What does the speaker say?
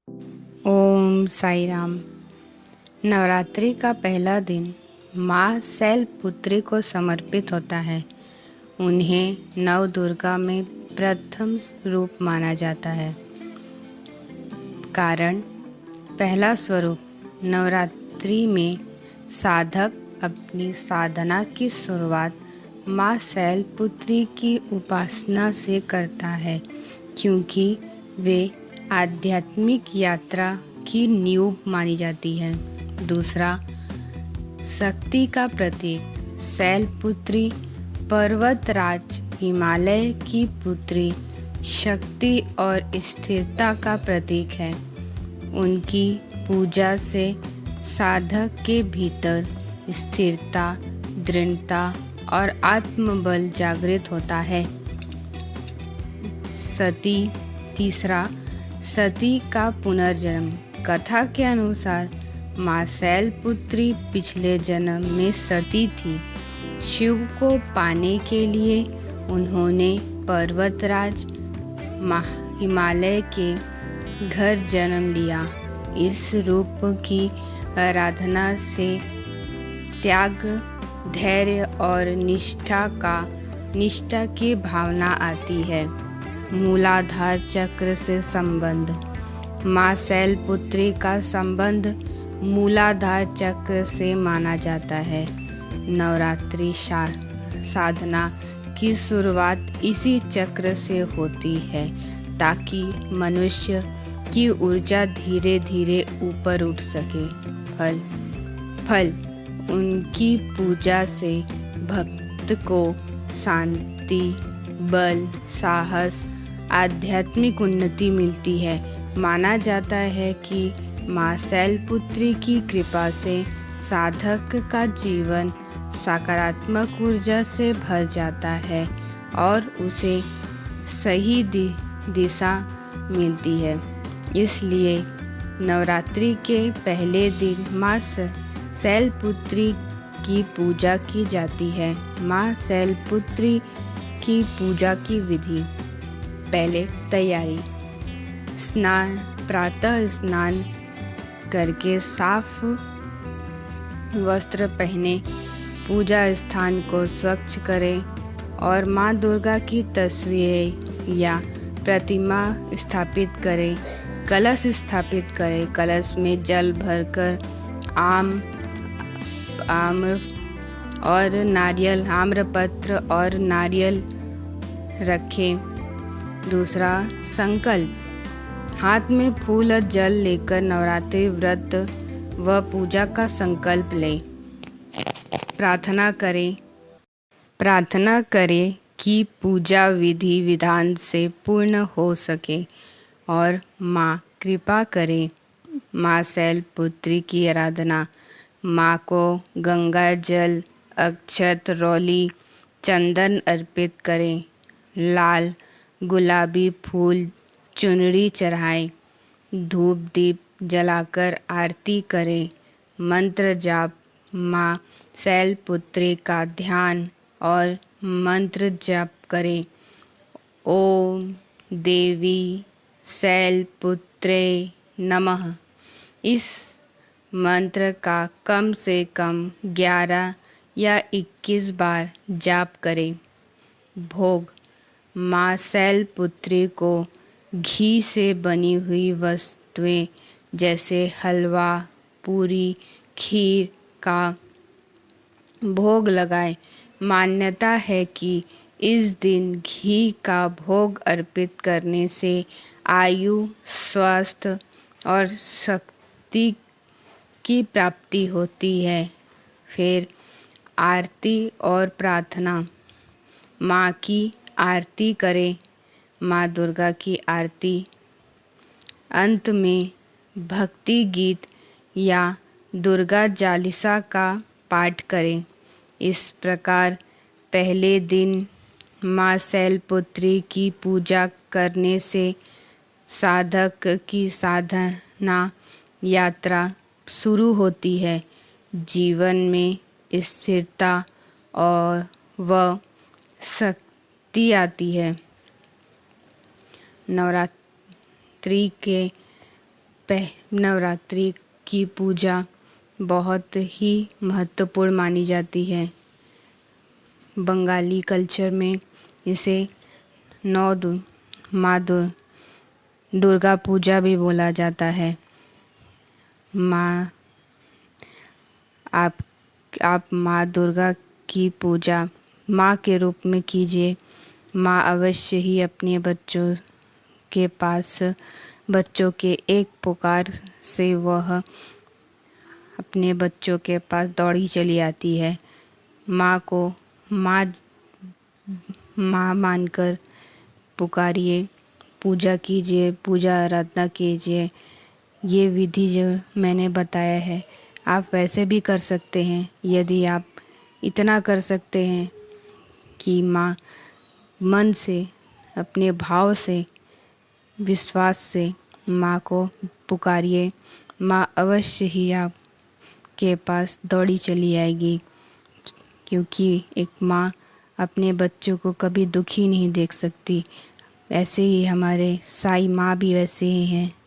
ओम साई राम। नवरात्रि का पहला दिन माँ शैलपुत्री को समर्पित होता है। उन्हें नव दुर्गा में प्रथम रूप माना जाता है। कारण पहला स्वरूप नवरात्रि में साधक अपनी साधना की शुरुआत माँ शैलपुत्री की उपासना से करता है, क्योंकि वे आध्यात्मिक यात्रा की नींव मानी जाती है। दूसरा, शक्ति का प्रतीक शैलपुत्री पर्वतराज हिमालय की पुत्री शक्ति और स्थिरता का प्रतीक है। उनकी पूजा से साधक के भीतर स्थिरता, दृढ़ता और आत्मबल जागृत होता है। तीसरा, सती का पुनर्जन्म। कथा के अनुसार माँ शैलपुत्री पिछले जन्म में सती थी। शिव को पाने के लिए उन्होंने पर्वतराज हिमालय के घर जन्म लिया। इस रूप की आराधना से त्याग, धैर्य और निष्ठा की भावना आती है। मूलाधार चक्र से संबंध। माँ शैलपुत्री का संबंध मूलाधार चक्र से माना जाता है। नवरात्रि साधना की शुरुआत इसी चक्र से होती है, ताकि मनुष्य की ऊर्जा धीरे धीरे ऊपर उठ सके। फल उनकी पूजा से भक्त को शांति, बल, साहस, आध्यात्मिक उन्नति मिलती है। माना जाता है कि माँ शैलपुत्री की कृपा से साधक का जीवन सकारात्मक ऊर्जा से भर जाता है और उसे सही दिशा मिलती है। इसलिए नवरात्रि के पहले दिन माँ शैलपुत्री की पूजा की जाती है। माँ शैलपुत्री की पूजा की विधि। पहले तैयारी। प्रातः स्नान करके साफ वस्त्र पहने, पूजा स्थान को स्वच्छ करें और माँ दुर्गा की तस्वीर या प्रतिमा स्थापित करें। कलश स्थापित करें। कलश में जल भरकर आम्रपत्र और नारियल रखें। दूसरा, संकल्प। हाथ में फूल और जल लेकर नवरात्रि व्रत व पूजा का संकल्प लें। प्रार्थना करें कि पूजा विधि विधान से पूर्ण हो सके और माँ कृपा करें। माँ शैलपुत्री की आराधना। माँ को गंगा जल, अक्षत, रौली, चंदन अर्पित करें। लाल गुलाबी फूल, चुनरी चढ़ाएं। धूप दीप जलाकर आरती करें। मंत्र जाप। माँ शैलपुत्री का ध्यान और मंत्र जाप करें। ओम देवी शैलपुत्रे नमः। इस मंत्र का कम से कम 11 या 21 बार जाप करें। भोग। माँ शैलपुत्री को घी से बनी हुई वस्तुएं जैसे हलवा, पूरी, खीर का भोग लगाएं। मान्यता है कि इस दिन घी का भोग अर्पित करने से आयु, स्वास्थ्य और शक्ति की प्राप्ति होती है। फिर आरती और प्रार्थना। माँ की आरती करें। माँ दुर्गा की आरती। अंत में भक्ति गीत या दुर्गा चालीसा का पाठ करें। इस प्रकार पहले दिन माँ शैलपुत्री की पूजा करने से साधक की साधना यात्रा शुरू होती है। जीवन में स्थिरता और शक्ति आती है। नवरात्रि के नवरात्रि की पूजा बहुत ही महत्वपूर्ण मानी जाती है। बंगाली कल्चर में इसे माँ दुर्गा पूजा भी बोला जाता है। माँ आप माँ दुर्गा की पूजा माँ के रूप में कीजिए। माँ अवश्य ही अपने बच्चों के एक पुकार से वह अपने बच्चों के पास दौड़ी चली आती है। माँ को माँ मानकर पुकारिए, पूजा कीजिए, पूजा आराधना कीजिए। ये विधि जो मैंने बताया है आप वैसे भी कर सकते हैं। यदि आप इतना कर सकते हैं कि माँ मन से, अपने भाव से, विश्वास से माँ को पुकारिए, माँ अवश्य ही आपके पास दौड़ी चली आएगी। क्योंकि एक माँ अपने बच्चों को कभी दुखी नहीं देख सकती। ऐसे ही हमारे साईं माँ भी वैसे ही हैं।